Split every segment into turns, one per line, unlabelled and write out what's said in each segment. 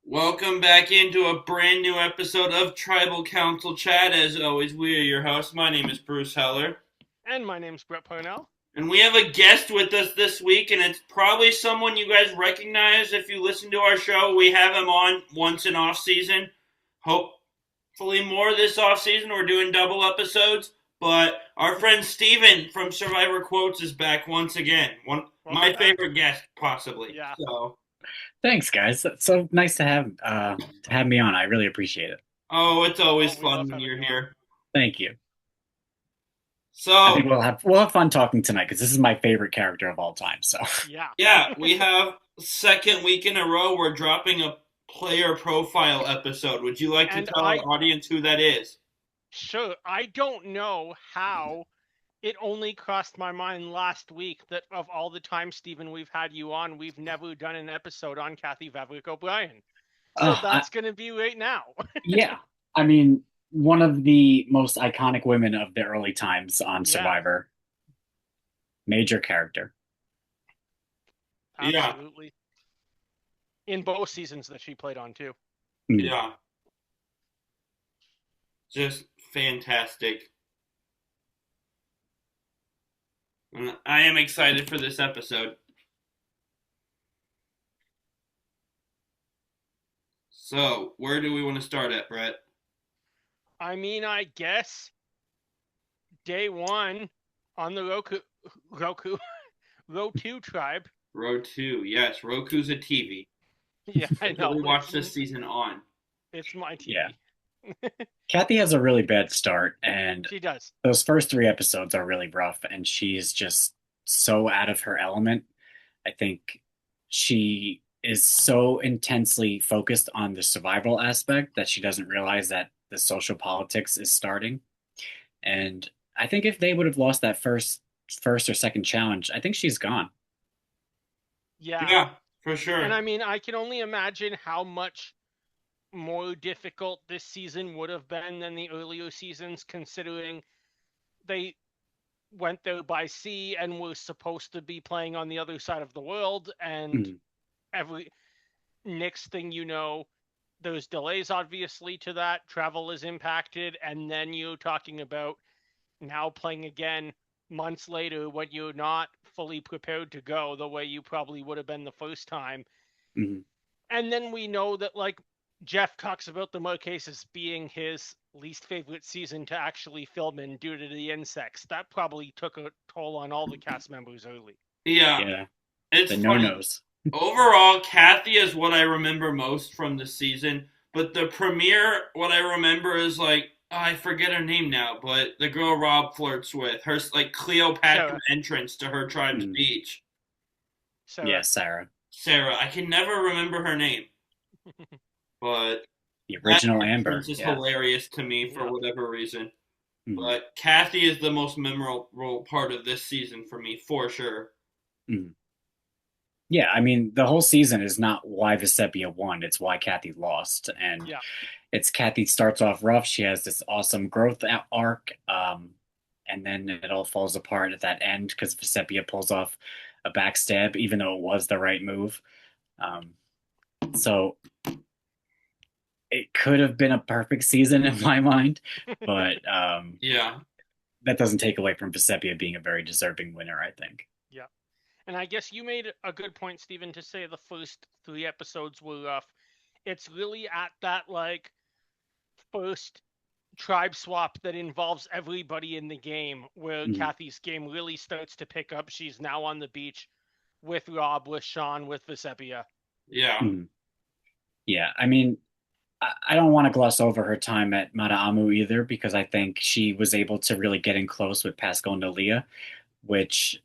Welcome back into a brand new episode of Tribal Council Chat. As always, we are your hosts. My name is Bruce Heller.
And my name's Brett Parnell.
And we have a guest with us this week, and it's probably someone you guys recognize if you listen to our show. We have him on once in off season. Hopefully more this off season. We're doing double episodes. But our friend Steven from Survivor Quotes is back once again. My favorite guest, possibly.
Yeah.
So.
Thanks, guys. It's so nice to have me on. I really appreciate it.
Oh, it's always fun when you're here.
Thank you.
So
I think we'll have fun talking tonight because this is my favorite character of all time. So
yeah, we have second week in a row we're dropping a player profile episode. Would you like to tell our audience who that is?
Sure. I don't know how it only crossed my mind last week that of all the time, Stephen, we've had you on, we've never done an episode on Kathy Vaverick O'Brien. So that's going to be right now.
Yeah. I mean, one of the most iconic women of the early times on Survivor. Major character.
Absolutely. Yeah. In both seasons that she played on, too.
Yeah. Just fantastic. And I am excited for this episode. So, where do we want to start at, Brett?
I mean, I guess day one on the Roku tribe.
Row 2, yes. Roku's a TV.
Yeah, I know.
We watched this season on.
It's my TV.
Yeah. Kathy has a really bad start, and
she does.
Those first 3 episodes are really rough, and she's just so out of her element. I think she is so intensely focused on the survival aspect that she doesn't realize that the social politics is starting. And I think if they would have lost that first or second challenge, I think she's gone.
Yeah, for sure.
And I mean, I can only imagine how much more difficult this season would have been than the earlier seasons, considering they went there by sea and were supposed to be playing on the other side of the world, and every next thing you know, there's delays obviously to that, travel is impacted, and then you're talking about now playing again months later when you're not fully prepared to go the way you probably would have been the first time. And then we know that, like, Jeff talks about the Marquesas being his least favorite season to actually film in due to the insects. That probably took a toll on all the cast members early.
Yeah. It's
the no-nos.
Overall, Kathy is what I remember most from the season. But the premiere, what I remember is I forget her name now, but the girl Rob flirts with. Her Cleopatra entrance to her tribe's beach.
Sarah.
Sarah. I can never remember her name. But
the original Amber
is hilarious to me for whatever reason. But Kathy is the most memorable part of this season for me, for sure.
Yeah, I mean, the whole season is not why Vecepia won, it's why Kathy lost. And it's Kathy starts off rough. She has this awesome growth arc, and then it all falls apart at that end because Vecepia pulls off a backstab, even though it was the right move. So it could have been a perfect season in my mind, but that doesn't take away from Vecepia being a very deserving winner, I think.
Yeah. And I guess you made a good point, Stephen, to say the first 3 episodes were rough. It's really at that, first tribe swap that involves everybody in the game where Kathy's game really starts to pick up. She's now on the beach with Rob, with Sean, with Vecepia.
Yeah.
Yeah, I mean, I don't want to gloss over her time at Mata'amu either, because I think she was able to really get in close with Pascal and Nalia, which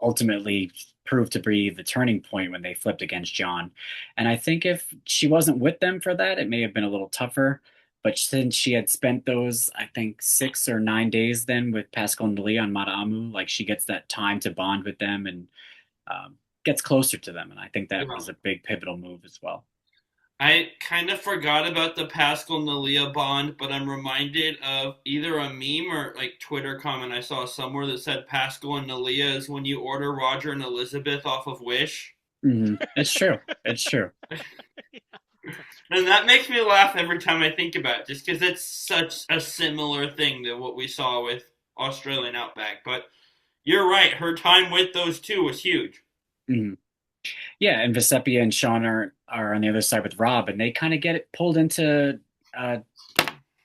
ultimately proved to be the turning point when they flipped against John. And I think if she wasn't with them for that, it may have been a little tougher. But since she had spent those, I think, 6 or 9 days then with Pascal and Nalia on Mata'amu, she gets that time to bond with them and gets closer to them. And I think that was a big pivotal move as well.
I kind of forgot about the Pascal and Nalia bond, but I'm reminded of either a meme or Twitter comment I saw somewhere that said Pascal and Nalia is when you order Roger and Elizabeth off of Wish.
It's true. It's true.
And that makes me laugh every time I think about it, just because it's such a similar thing to what we saw with Australian Outback. But you're right, her time with those two was huge.
Mhm. Yeah, and Vecepia and Sean are on the other side with Rob, and they kind of get it pulled into. Uh,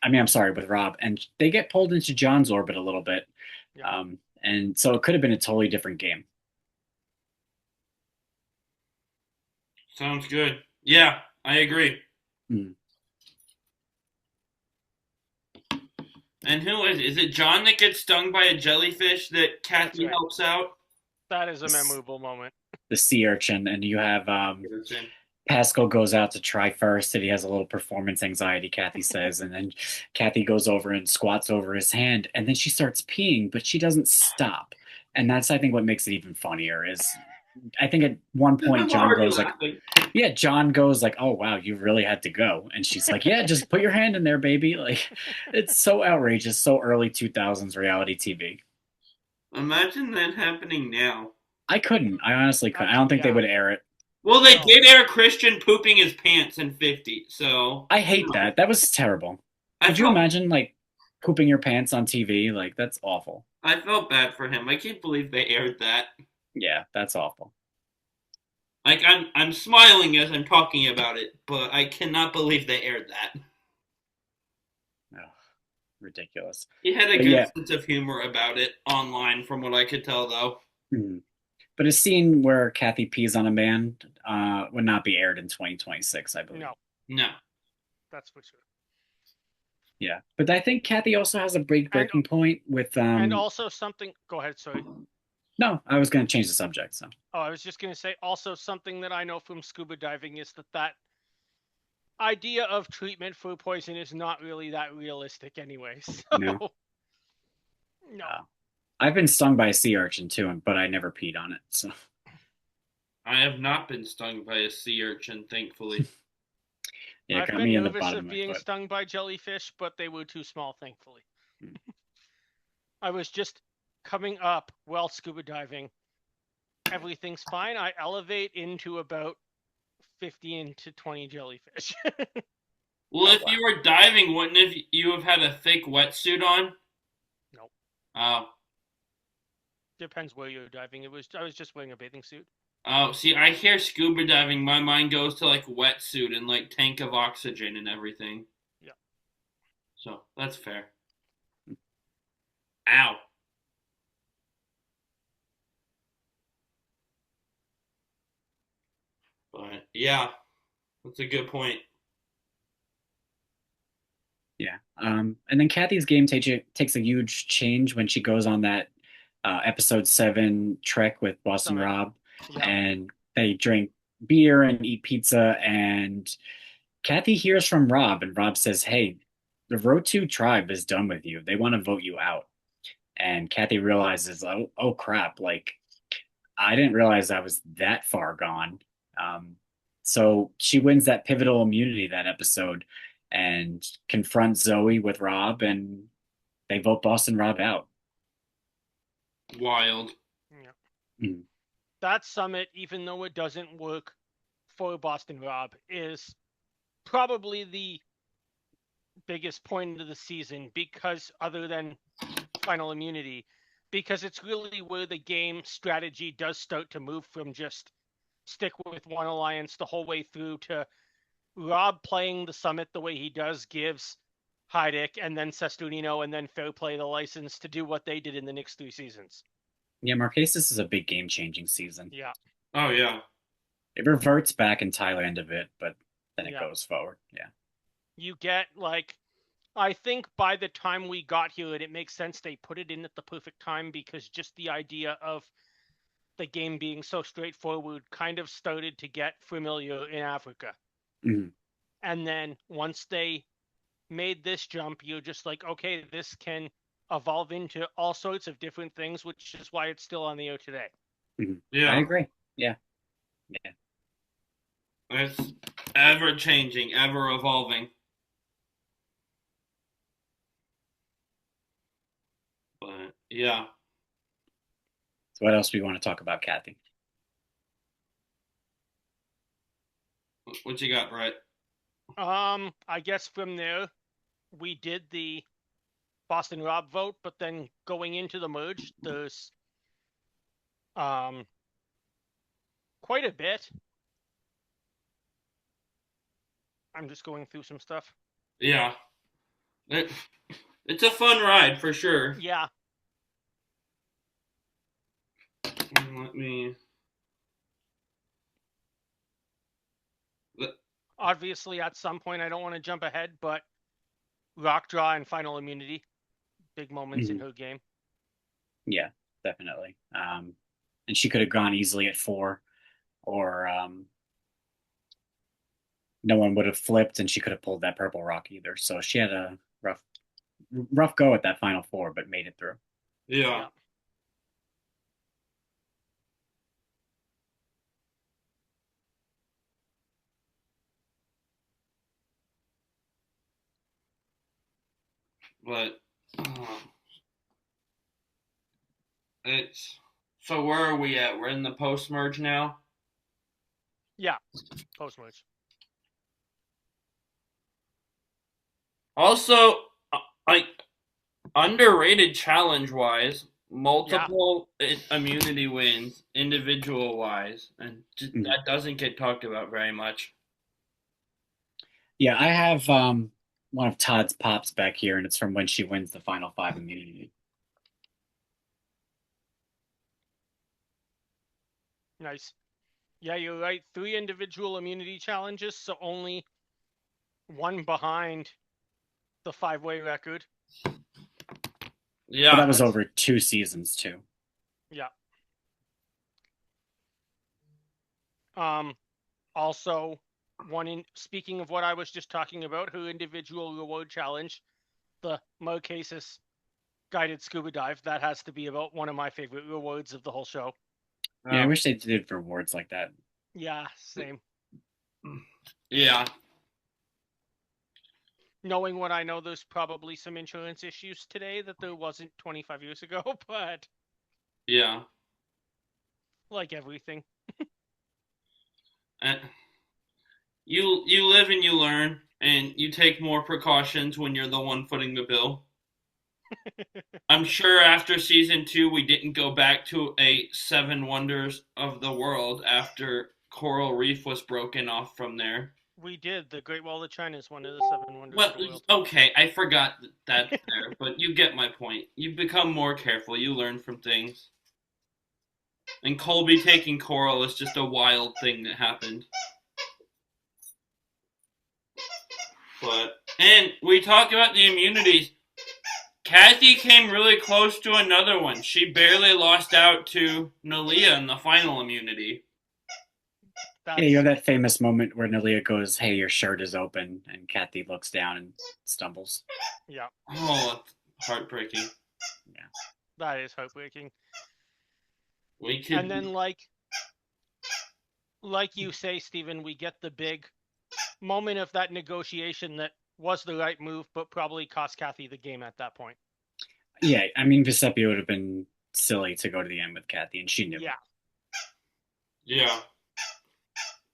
I mean, I'm sorry, with Rob, and they get pulled into John's orbit a little bit,
Yeah.
and so it could have been a totally different game.
Sounds good. Yeah, I agree.
Mm.
And who is it? Is it John that gets stung by a jellyfish that Kathy
right.
helps out?
That is a memorable moment.
The sea urchin, and you have Pascal goes out to try first, and he has a little performance anxiety, Kathy says, and then Kathy goes over and squats over his hand, and then she starts peeing, but she doesn't stop. And that's, I think, what makes it even funnier is I think at one point John goes like, yeah, John goes like, oh wow, you really had to go. And she's like, yeah, just put your hand in there, baby. Like, it's so outrageous, so early 2000s reality TV.
Imagine that happening now.
I couldn't. I honestly couldn't. I don't think they would air it.
Well, they did air Christian pooping his pants in 50, so...
I hate that. That was terrible. Could you imagine, like, pooping your pants on TV? Like, that's awful.
I felt bad for him. I can't believe they aired that.
Yeah, that's awful.
Like, I'm smiling as I'm talking about it, but I cannot believe they aired that.
Oh, ridiculous.
He had a good sense of humor about it online, from what I could tell, though.
Mm-hmm. But a scene where Kathy pees on a man would not be aired in 2026, I believe.
No.
That's for sure.
Yeah, but I think Kathy also has a breaking point with...
and also something... Go ahead, sorry.
No, I was going to change the subject, so...
Oh, I was just going to say also something that I know from scuba diving is that idea of treatment for poison is not really that realistic anyway. So...
No.
No.
I've been stung by a sea urchin too, but I never peed on it. So
I have not been stung by a sea urchin, thankfully.
Yeah,
I've been nervous of being stung by jellyfish, but they were too small, thankfully. I was just coming up while scuba diving. Everything's fine. I elevate into about 15 to 20 jellyfish.
Well, if you were diving, wouldn't you have had a thick wetsuit on?
Nope.
Oh.
Depends where you're diving. I was just wearing a bathing suit.
Oh, see, I hear scuba diving, my mind goes to like wetsuit and like tank of oxygen and everything.
Yeah.
So that's fair. Ow. But yeah, that's a good point.
Yeah. And then Kathy's game takes a huge change when she goes on that episode 7 trek with Boston Rob, and they drink beer and eat pizza, and Kathy hears from Rob, and Rob says, hey, the Road 2 tribe is done with you. They want to vote you out. And Kathy realizes, oh crap, like, I didn't realize I was that far gone. So she wins that pivotal immunity that episode and confronts Zoe with Rob, and they vote Boston Rob out.
Wild.
Yeah. Mm. That summit, even though it doesn't work for Boston Rob, is probably the biggest point of the season, because other than final immunity, because it's really where the game strategy does start to move from just stick with one alliance the whole way through to Rob playing the summit the way he does gives Heidick and then Sesternino and then Fairplay the license to do what they did in the next 3 seasons.
Yeah, Marquesas is a big game-changing season.
Yeah.
Oh, yeah.
It reverts back in Thailand a bit, but then it goes forward. Yeah.
You get, like, I think by the time we got here, it makes sense they put it in at the perfect time, because just the idea of the game being so straightforward kind of started to get familiar in Africa.
Mm-hmm.
And then once they made this jump, you're just like, okay, this can evolve into all sorts of different things, which is why it's still on the air today.
Mm-hmm. Yeah, I agree. Yeah.
It's ever changing, ever evolving. But yeah.
So what else do we want to talk about, Kathy?
What you got, Brett?
I guess from there, we did the Boston Rob vote, but then going into the merge, there's um quite a bit. I'm just going through some stuff.
Yeah. It's a fun ride for sure.
Yeah.
Let me.
Obviously, at some point, I don't want to jump ahead, but Rock Draw and Final Immunity, big moments in her game.
Yeah, definitely. And she could have gone easily at 4, or no one would have flipped, and she could have pulled that purple rock either. So she had a rough go at that final 4, but made it through.
Yeah. But it's so. Where are we at? We're in the post merge now.
Yeah, post merge.
Also, like underrated challenge wise, multiple immunity wins individual wise, and that doesn't get talked about very much.
Yeah, I have one of Todd's pops back here, and it's from when she wins the final 5 immunity.
Nice. Yeah, you're right. 3 individual immunity challenges, so only one behind the 5-way record.
Yeah,
but that was over 2 seasons too.
Yeah. Also, speaking of what I was just talking about, her individual reward challenge, the Marquesas guided scuba dive, that has to be about one of my favorite rewards of the whole show.
Yeah, I wish they did rewards like that.
Yeah, same.
Yeah.
Knowing what I know, there's probably some insurance issues today that there wasn't 25 years ago, but
yeah,
like everything.
You live and you learn, and you take more precautions when you're the one footing the bill. I'm sure after season 2, we didn't go back to a 7 wonders of the world after Coral Reef was broken off from there.
We did. The Great Wall of China is one of the 7 wonders of the world.
Okay, I forgot that there, but you get my point. You become more careful. You learn from things. And Colby taking Coral is just a wild thing that happened. And we talked about the immunities. Kathy came really close to another one. She barely lost out to Nalia in the final immunity.
Yeah, you have that famous moment where Nalia goes, "Hey, your shirt is open," and Kathy looks down and stumbles.
Yeah.
Oh, heartbreaking.
Yeah.
That is heartbreaking.
And
then, like you say, Stephen, we get the big moment of that negotiation that was the right move, but probably cost Kathy the game at that point.
Yeah, I mean, Giuseppe would have been silly to go to the end with Kathy, and she knew.
Yeah.
Yeah.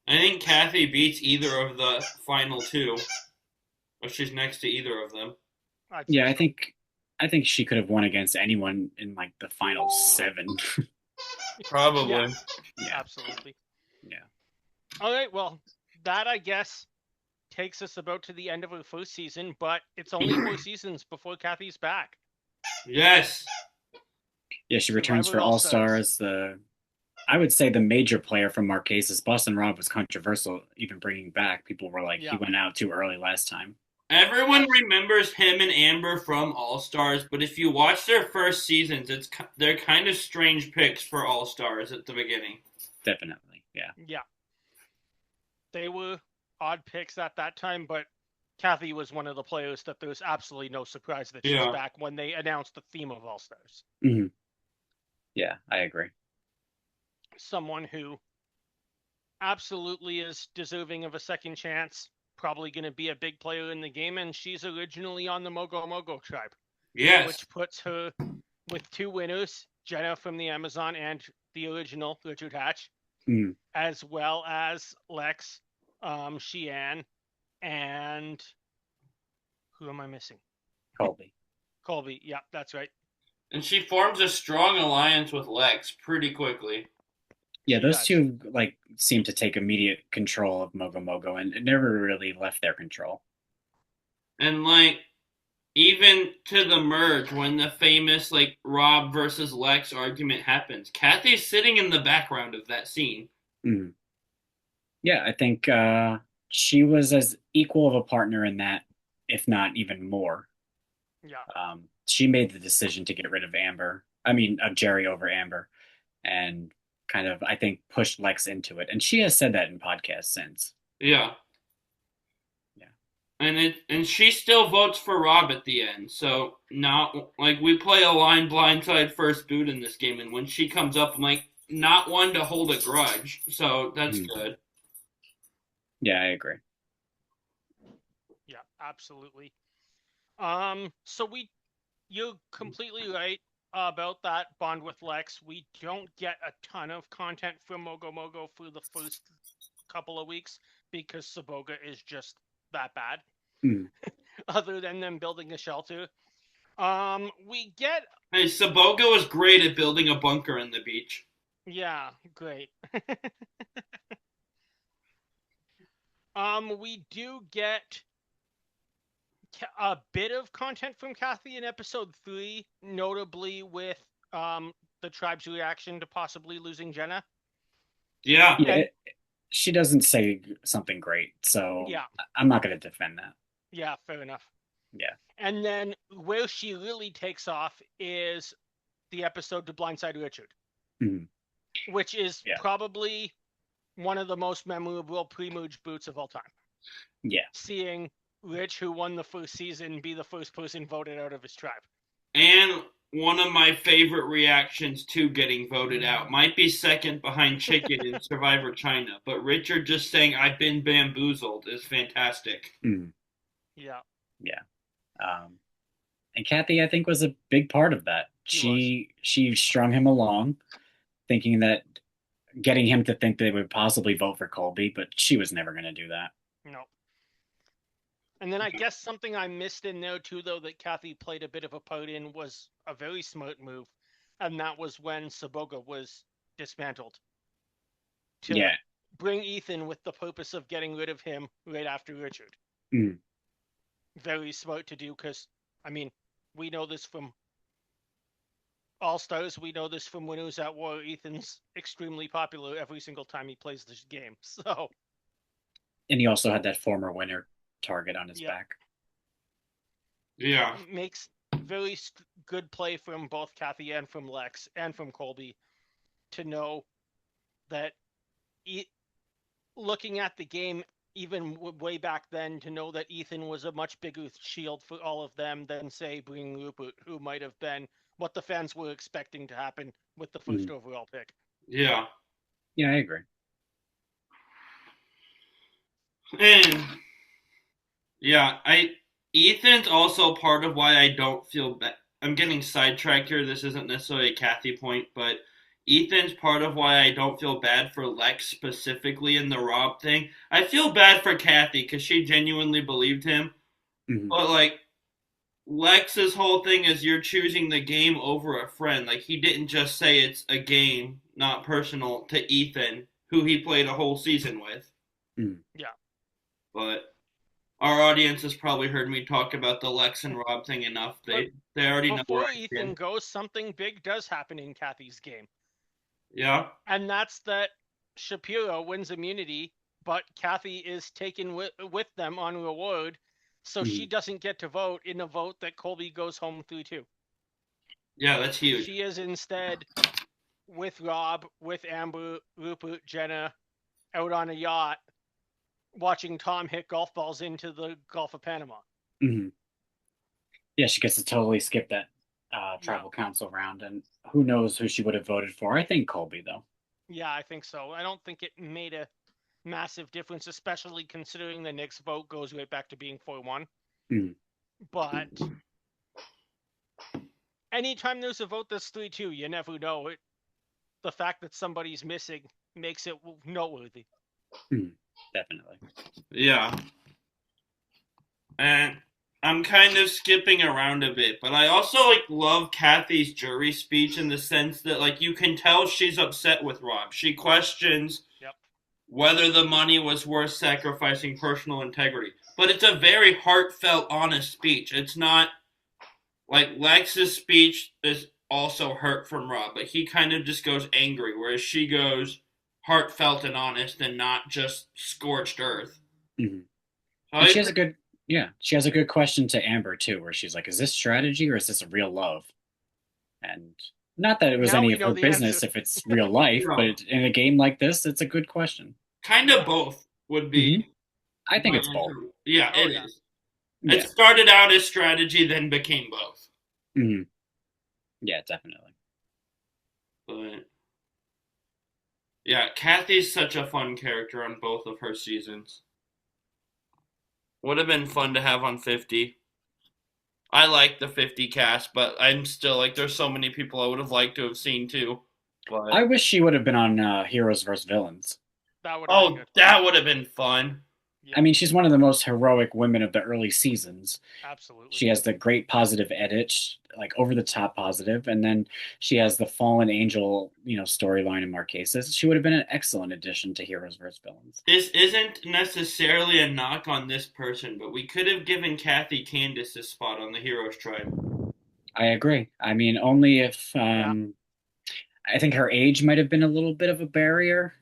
I think Kathy beats either of the final 2. Or she's next to either of them.
I think she could have won against anyone in like the final 7.
Probably.
Yeah. Absolutely.
Yeah.
All right, well, that I guess takes us about to the end of her first season, but it's only 4 seasons before Kathy's back.
Yes.
Yeah, she returns for All-Star as I would say the major player from Marquesas. Boston Rob was controversial even bringing back. People were like, he went out too early last time.
Everyone remembers him and Amber from All-Stars, but if you watch their first seasons, they're kind of strange picks for All-Stars at the beginning.
Definitely, yeah.
Yeah. They were odd picks at that time, but Kathy was one of the players that there's absolutely no surprise that she's back when they announced the theme of All-Stars.
Mm-hmm. Yeah, I agree.
Someone who absolutely is deserving of a second chance, probably going to be a big player in the game, and she's originally on the Mogo Mogo tribe.
Yes.
Which puts her with 2 winners, Jenna from the Amazon and the original Richard Hatch, as well as Lex, Sheehan, and who am I missing?
Colby.
Colby. Yeah, that's right.
And she forms a strong alliance with Lex pretty quickly.
Yeah,
She
those
does.
two like seem to take immediate control of Mogo Mogo, and it never really left their control.
And like even to the merge when the famous like Rob versus Lex argument happens, Kathy's sitting in the background of that scene.
Mm. Yeah, I think she was as equal of a partner in that, if not even more.
Yeah.
She made the decision to get rid of Amber. I mean, of Jerry over Amber, and kind of, I think, pushed Lex into it. And she has said that in podcasts since.
Yeah.
Yeah.
And she still votes for Rob at the end. So not like we play a line blindside first boot in this game, and when she comes up, I'm like not one to hold a grudge. So that's good.
Yeah, I agree.
Yeah, absolutely. So you're completely right about that bond with Lex. We don't get a ton of content from Mogo Mogo for the first couple of weeks because Saboga is just that bad.
Mm.
Other than them building a shelter, we get.
Hey, Saboga was great at building a bunker in the beach.
Yeah, great. We do get a bit of content from Kathy in episode 3, notably with the tribe's reaction to possibly losing Jenna.
Yeah.
Yeah, she doesn't say something great, so
Yeah.
I'm not going to defend that.
Yeah, fair enough.
Yeah.
And then where she really takes off is the episode to Blindside Richard, which is probably one of the most memorable pre-merge boots of all time.
Yeah.
Seeing Rich, who won the first season, be the first person voted out of his tribe.
And one of my favorite reactions to getting voted out might be second behind Chicken in Survivor China, but Richard just saying "I've been bamboozled" is fantastic.
Yeah.
Yeah. And Kathy, I think, was a big part of that. She strung him along, thinking that getting him to think they would possibly vote for Colby, but she was never going to do that.
No. And then I guess something I missed in there too, though, that Kathy played a bit of a part in was a very smart move, and that was when Saboga was dismantled. To bring Ethan with the purpose of getting rid of him right after Richard. Very smart to do, because, I mean, we know this from All-Stars, we know this from Winners at War. Ethan's extremely popular every single time he plays this game, so...
And he also had that former winner target on his back.
Yeah.
Makes very good play from both Kathy and from Lex and from Colby to know that looking at the game even way back then, to know that Ethan was a much bigger shield for all of them than, say, bringing Rupert, who might have been what the fans were expecting to happen with the first overall pick.
Yeah.
Yeah, I agree.
And yeah, Ethan's also part of why I don't feel bad. I'm getting sidetracked here. This isn't necessarily a Kathy point, but Ethan's part of why I don't feel bad for Lex specifically in the Rob thing. I feel bad for Kathy because she genuinely believed him. But like Lex's whole thing is you're choosing the game over a friend. Like he didn't just say it's a game, not personal, to Ethan, who he played a whole season with.
Yeah.
But our audience has probably heard me talk about the Lex and Rob thing enough. They already know where I
Ethan
stand.
goes, something big does happen in Kathy's game.
Yeah.
And that's that Chapera wins immunity, but Kathy is taken with them on reward, so she doesn't get to vote in a vote that Colby goes home 3-2.
Yeah, that's huge.
She is instead with Rob, with Amber, Rupert, Jenna, out on a yacht, watching Tom hit golf balls into the Gulf of Panama.
Yeah, she gets to totally skip that tribal council round, and who knows who she would have voted for. I think Colby, though.
Yeah, I think so. I don't think it made a massive difference, especially considering the Knicks vote goes right back to being 4-1. But anytime there's a vote that's 3-2, you never know. The fact that somebody's missing makes it noteworthy.
Definitely.
Yeah. And I'm kind of skipping around a bit, but I also love Kathy's jury speech in the sense that you can tell she's upset with Rob. She questions
Yep.
whether the money was worth sacrificing personal integrity. But it's a very heartfelt, honest speech. It's not like Lex's speech is also hurt from Rob, but he kind of just goes angry, whereas she goes heartfelt and honest and not just scorched earth.
Hmm.
So
And she has a good, yeah, she has a good question to Amber too, where she's like, "Is this strategy or is this real love?" And not that it was
Now
any
we
of
know
her
the answer.
business if it's real life, but in a game like this, it's a good question.
kind of both would
Hmm.
be
I think
my
it's both.
answer. Yeah,
Oh
it
yeah.
is. It
Yeah.
started out as strategy, then became both.
Hmm. Yeah, definitely.
But yeah, Kathy's such a fun character on both of her seasons. Would have been fun to have on 50. I like the 50 cast, but I'm still there's so many people I would have liked to have seen too. But
I wish she would have been on Heroes vs. Villains.
That would have been
oh,
good.
that would have been fun.
Yeah,
I mean, she's one of the most heroic women of the early seasons.
absolutely.
She has the great positive edit, like over the top positive, and then she has the fallen angel, storyline in Marquesas. She would have been an excellent addition to Heroes vs. Villains.
This isn't necessarily a knock on this person, but we could have given Kathy Candace a spot on the Heroes Tribe.
I agree. I mean, only if
Yeah.
I think her age might have been a little bit of a barrier.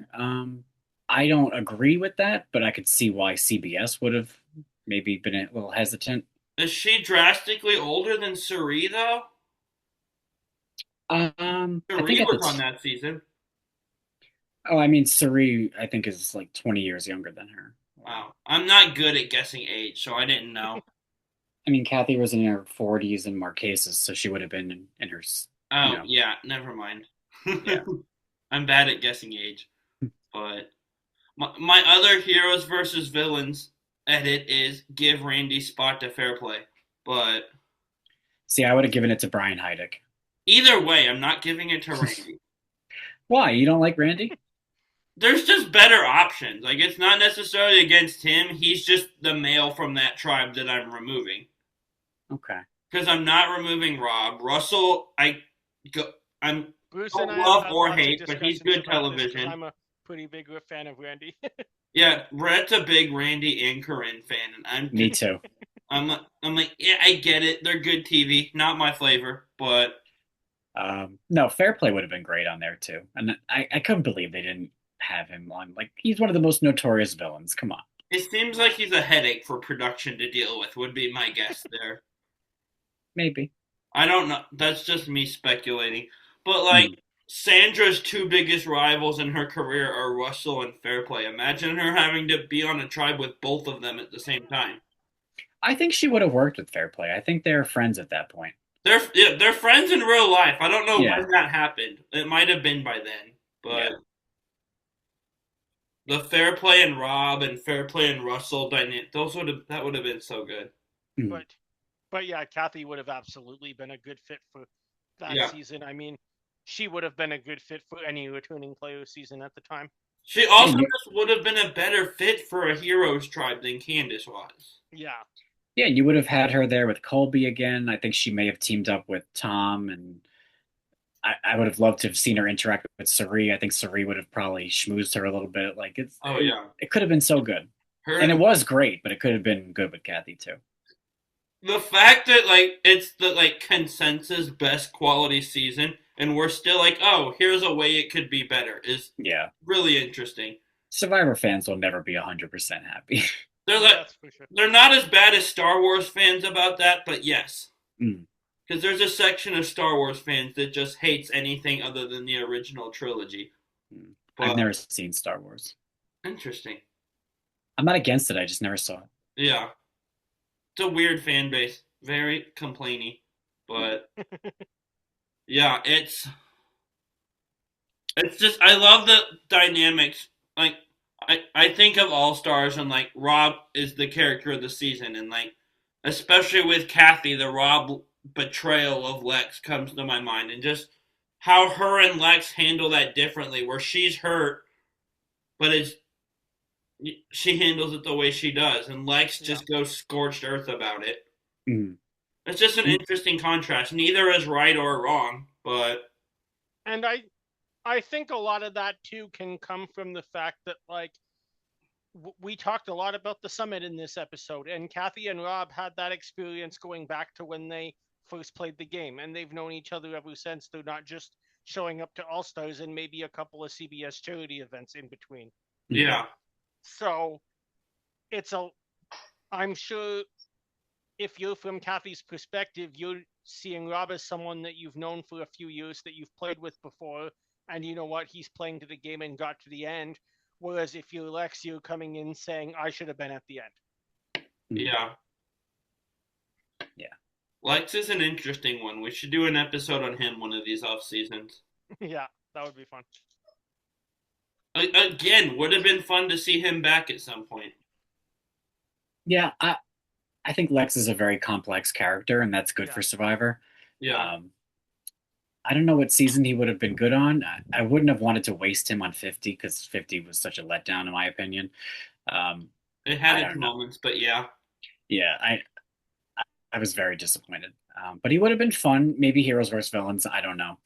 I don't agree with that, but I could see why CBS would have maybe been a little hesitant.
Is she drastically older than Suri, though?
I think
Suri
at the
was on that season.
oh, I mean, Suri, I think is like 20 years younger than her.
Wow. I'm not good at guessing age, so I didn't know.
I mean, Kathy was in her 40s in Marquesas, so she would have been in her,
Oh, yeah, never mind.
yeah.
I'm bad at guessing age. But my other heroes versus villains edit is give Randy spot to fair play. But
See, I would have given it to Brian Heidick.
either way, I'm not giving it to Randy.
Why? You don't like Randy?
There's just better options. It's not necessarily against him. He's just the male from that tribe that I'm removing.
Okay.
Because I'm not removing Rob. Russell, I'm
Bruce
don't
and I have
love
had
or
lots of
hate, but he's
discussions
good
about this, 'cause
television.
I'm a pretty big fan of Randy.
Yeah, Brett's a big Randy and Corinne fan, and
Me too.
I'm like, yeah, I get it. They're good TV, not my flavor, but
No, Fair Play would have been great on there too. And I couldn't believe they didn't have him on. Like, he's one of the most notorious villains. Come on.
it seems like he's a headache for production to deal with. Would be my guess there.
Maybe.
I don't know. That's just me speculating. But
Hmm.
Sandra's two biggest rivals in her career are Russell and Fairplay. Imagine her having to be on a tribe with both of them at the same time.
I think she would have worked with Fair Play. I think they're friends at that point.
They're friends in real life. I don't know
Yeah.
when that happened. It might have been by then, but
Yeah.
the Fairplay and Rob and Fairplay and Russell dynamic, that would have been so good.
Hmm.
But yeah, Kathy would have absolutely been a good fit for that
Yeah.
season. I mean, she would have been a good fit for any returning player season at the time.
She also
you-
just would have been a better fit for a heroes tribe than Candace was.
Yeah.
Yeah, you would have had her there with Colby again. I think she may have teamed up with Tom, and I would have loved to have seen her interact with Suri. I think Suri would have probably schmoozed her a little bit. Like
Oh yeah,
it could have been so good.
her
And it was great, but it could have been good with Kathy too.
the fact that it's the consensus best quality season, and we're still oh, here's a way it could be better is
Yeah.
really interesting.
Survivor fans will never be 100% happy.
They're
That's for sure.
they're not as bad as Star Wars fans about that, but yes,
Mm.
because there's a section of Star Wars fans that just hates anything other than the original trilogy.
I've
But
never seen Star Wars.
interesting,
I'm not against it. I just never saw it.
yeah, it's a weird fan base, very complainy, but yeah, it's just I love the dynamics. I think of All Stars and Rob is the character of the season, and especially with Kathy, the Rob betrayal of Lex comes to my mind, and just how her and Lex handle that differently, where she's hurt, but it's she handles it the way she does, and Lex
Yeah.
just goes scorched earth about it.
Mhm.
It's just an interesting contrast. Neither is right or wrong, but
And I think a lot of that too can come from the fact that like we talked a lot about the summit in this episode, and Kathy and Rob had that experience going back to when they first played the game, and they've known each other ever since. They're not just showing up to All Stars and maybe a couple of CBS charity events in between.
yeah.
So it's a, I'm sure if you're from Kathy's perspective, you're seeing Rob as someone that you've known for a few years, that you've played with before, and you know what, he's playing to the game and got to the end. Whereas if you're Lex, you're coming in saying, I should have been at the end.
Yeah.
Yeah.
Lex is an interesting one. We should do an episode on him one of these off seasons.
Yeah, that would be fun.
Again, would have been fun to see him back at some point.
Yeah, I think Lex is a very complex character, and that's good
Yeah.
for Survivor.
Yeah.
I don't know what season he would have been good on. I wouldn't have wanted to waste him on 50 because 50 was such a letdown, in my opinion.
It had
I
its
don't know.
moments, but yeah.
Yeah, I was very disappointed. But he would have been fun. Maybe heroes versus villains. I don't know.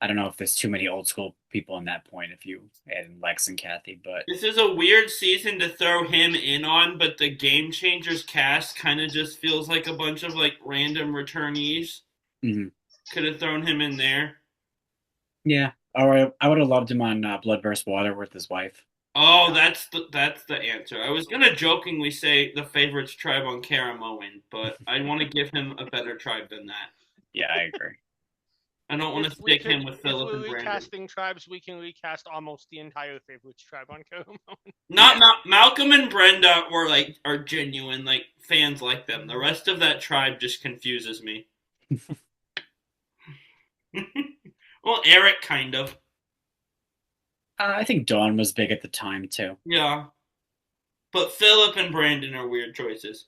I don't know if there's too many old school people in that point if you add in Lex and Kathy, but
This is a weird season to throw him in on, but the Game Changers cast kind of just feels like a bunch of like random returnees.
mhm.
Could have thrown him in there.
Yeah. Or I would have loved him on Blood vs. Water with his wife.
Oh, that's the answer. I was gonna jokingly say the favorites tribe on Karamoan, but I want to give him a better tribe than that.
Yeah, I agree.
I don't want to stick him with Philip
if
and
we're
Brandon.
recasting tribes, we can recast almost the entire favorites tribe on Komo.
Not Malcolm and Brenda are genuine, like fans like them. The rest of that tribe just confuses me. Well, Eric kind of.
I think Dawn was big at the time too.
Yeah. But Philip and Brandon are weird choices.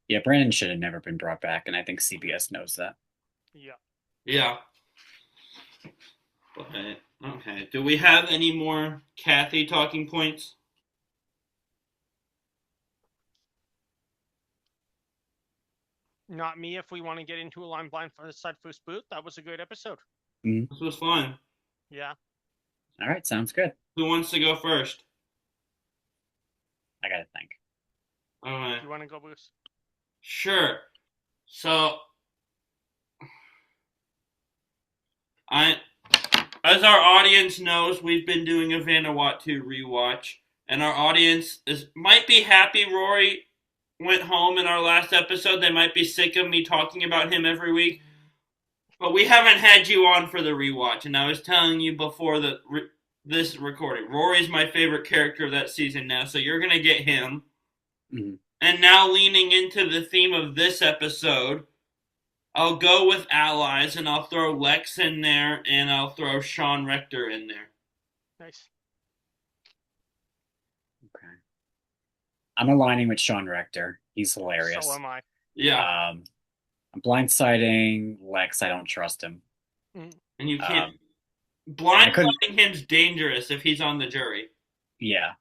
Yeah, Brandon should have never been brought back, and I think CBS knows that.
Yeah.
Yeah. Okay. Do we have any more Kathy talking points?
Not me if we want to get into a line blind for the side first boot. That was a good episode.
Mhm.
This was fun.
Yeah.
All right, sounds good.
Who wants to go first?
I gotta think.
All right.
You want to go, Bruce?
Sure. So, as our audience knows, we've been doing a Vanuatu rewatch, and our audience might be happy Rory went home in our last episode. They might be sick of me talking about him every week, but we haven't had you on for the rewatch. And I was telling you before this recording, Rory's my favorite character of that season now, so you're gonna get him.
Mhm.
And now leaning into the theme of this episode, I'll go with allies, and I'll throw Lex in there, and I'll throw Sean Rector in there.
Nice.
Okay. I'm aligning with Sean Rector. He's hilarious.
So am I.
Yeah,
I'm blindsiding Lex. I don't trust him.
and you can't.
I
Blindsiding him's dangerous if he's on the jury.
Yeah.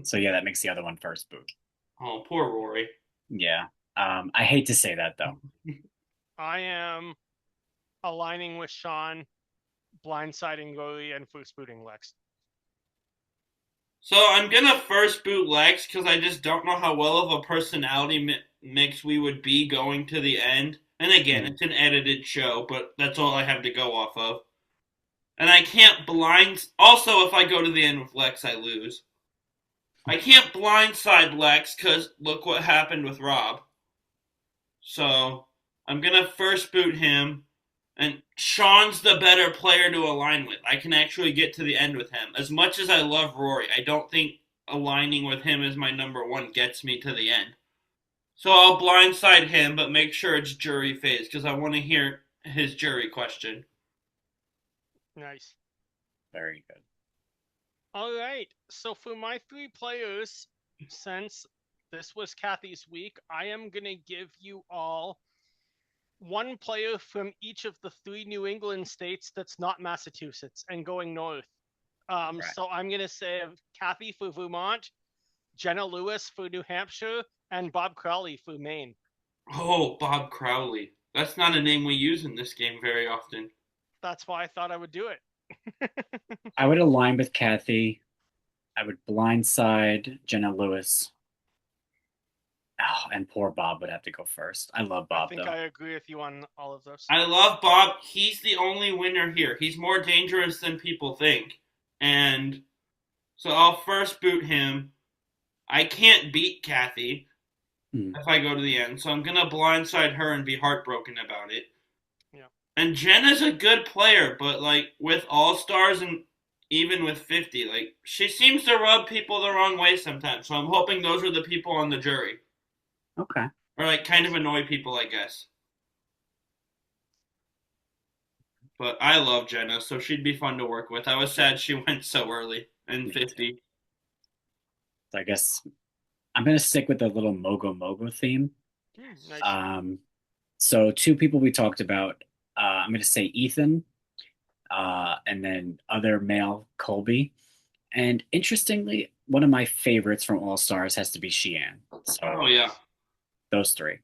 So yeah, that makes the other one first boot.
Oh, poor Rory.
Yeah. I hate to say that though.
I am aligning with Sean, blindsiding Rory, and first booting Lex.
So I'm gonna first boot Lex because I just don't know how well of a personality mix we would be going to the end. And again, it's an edited show, but that's all I have to go off of. And I can't Also, if I go to the end with Lex, I lose. I can't blindside Lex because look what happened with Rob. So I'm gonna first boot him, and Sean's the better player to align with. I can actually get to the end with him. As much as I love Rory, I don't think aligning with him as my number one gets me to the end. So I'll blindside him, but make sure it's jury phase because I want to hear his jury question.
Nice.
Very good.
All right. So for my 3 players, since this was Kathy's week, I am going to give you all one player from each of the 3 New England states that's not Massachusetts and going north.
Right.
So I'm gonna say Kathy for Vermont, Jenna Lewis for New Hampshire, and Bob Crowley for Maine.
Oh, Bob Crowley. That's not a name we use in this game very often.
That's why I thought I would do it.
I would align with Kathy. I would blindside Jenna Lewis. Oh, and poor Bob would have to go first. I love
I
Bob
think
though.
I agree with you on all of those.
I love Bob. He's the only winner here. He's more dangerous than people think. And so I'll first boot him. I can't beat Kathy
Hmm.
if I go to the end, so I'm going to blindside her and be heartbroken about it.
Yeah.
And Jen is a good player, but like with All Stars and even with 50, like she seems to rub people the wrong way sometimes. So I'm hoping those are the people on the jury.
Okay.
Or like kind of annoy people, I guess. But I love Jenna, so she'd be fun to work with. I was sad she went so early in
Me
50.
too. So I guess I'm gonna stick with the little Mogo Mogo theme.
Nice.
So two people we talked about. I'm gonna say Ethan, and then other male Colby. And interestingly, one of my favorites from All Stars has to be Sheehan. So
Oh yeah.
those three.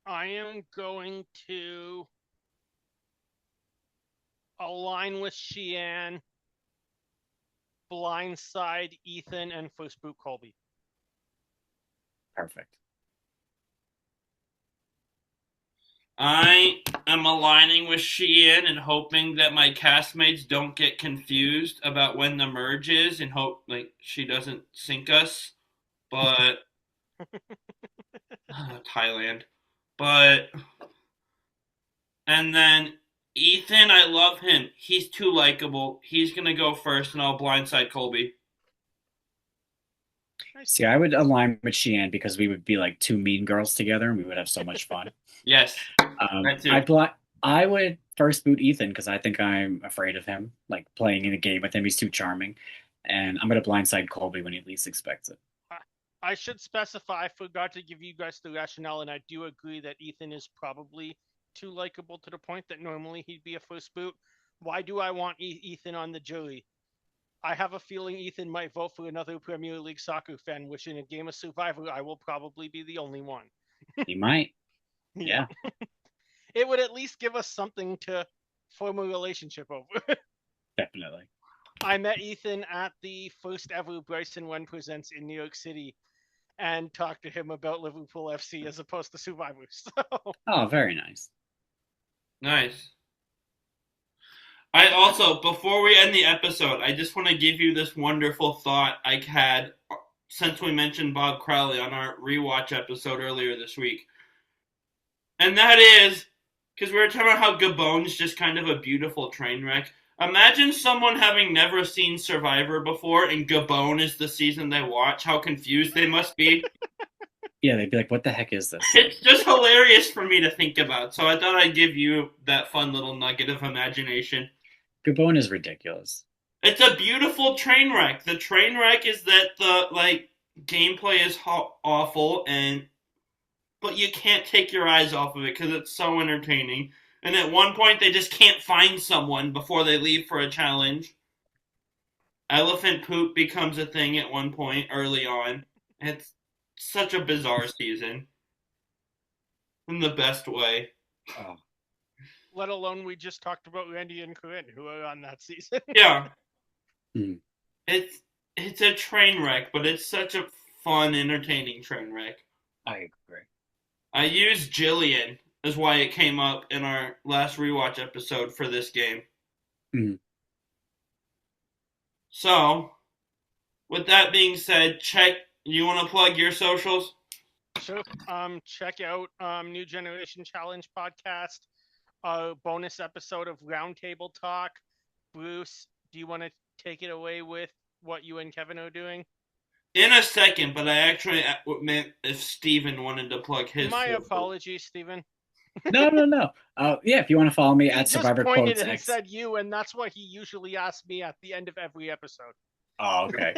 I am going to align with Sheehan, blindside Ethan, and first boot Colby.
Perfect.
I am aligning with Sheehan and hoping that my castmates don't get confused about when the merge is and hope like she doesn't sink us. But Thailand. But and then Ethan, I love him. He's too likable. He's gonna go first and I'll blindside Colby.
Nice.
See, I would align with Sheehan because we would be like two mean girls together and we would have so much fun.
Yes. That too.
I would first boot Ethan because I think I'm afraid of him, like playing in a game with him. He's too charming. And I'm going to blindside Colby when he least expects it.
I should specify, I forgot to give you guys the rationale, and I do agree that Ethan is probably too likable to the point that normally he'd be a first boot. Why do I want Ethan on the jury? I have a feeling Ethan might vote for another Premier League soccer fan, which in a game of Survivor, I will probably be the only one.
He might. Yeah.
It would at least give us something to form a relationship over.
Definitely.
I met Ethan at the first ever Bryson One Presents in New York City and talked to him about Liverpool FC as opposed to Survivor. So.
Oh, very nice.
Nice. I also, before we end the episode, I just want to give you this wonderful thought I had since we mentioned Bob Crowley on our rewatch episode earlier this week. And that is, because we were talking about how Gabon's just kind of a beautiful train wreck. Imagine someone having never seen Survivor before and Gabon is the season they watch, how confused they must be.
Yeah, they'd be like, what the heck is this?
It's just hilarious for me to think about. So I thought I'd give you that fun little nugget of imagination.
Gabon is ridiculous.
It's a beautiful train wreck. The train wreck is that the gameplay is awful, but you can't take your eyes off of it because it's so entertaining. And at one point, they just can't find someone before they leave for a challenge. Elephant poop becomes a thing at one point early on. It's such a bizarre season. In the best way.
Oh.
Let alone we just talked about Randy and Corinne, who are on that season.
Yeah.
Hmm.
It's a train wreck, but it's such a fun, entertaining train wreck.
I agree.
I used Jillian is why it came up in our last rewatch episode for this game.
Mm.
So, with that being said, you want to plug your socials?
Sure. Check out New Generation Challenge podcast, a bonus episode of Roundtable Talk. Bruce, do you want to take it away with what you and Kevin are doing?
In a second, but I actually meant if Steven wanted to plug his
My
socials.
apologies, Steven.
No. Yeah, if you want to follow me at
He
Survivor
just pointed
Quotes
and
X.
said you, and that's what he usually asks me at the end of every episode.
Oh, okay.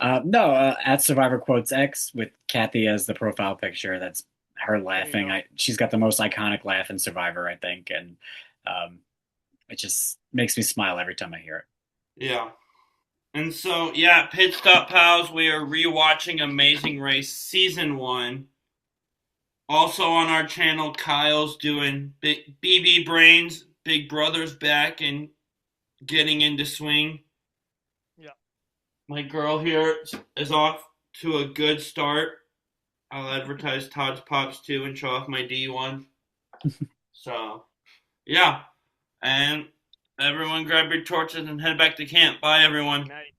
At Survivor Quotes X with Kathy as the profile picture. That's her laughing. She's got the most iconic laugh in Survivor, I think, and it just makes me smile every time I hear it.
Yeah. And so, yeah, Pit Stop Pals, we are rewatching Amazing Race Season 1. Also on our channel, Kyle's doing BB Brains, Big Brother's back and getting into swing.
Yeah.
My girl here is off to a good start. I'll advertise Todd's Pops too and show off my D1. So, yeah. And everyone grab your torches and head back to camp. Bye, everyone.
Night.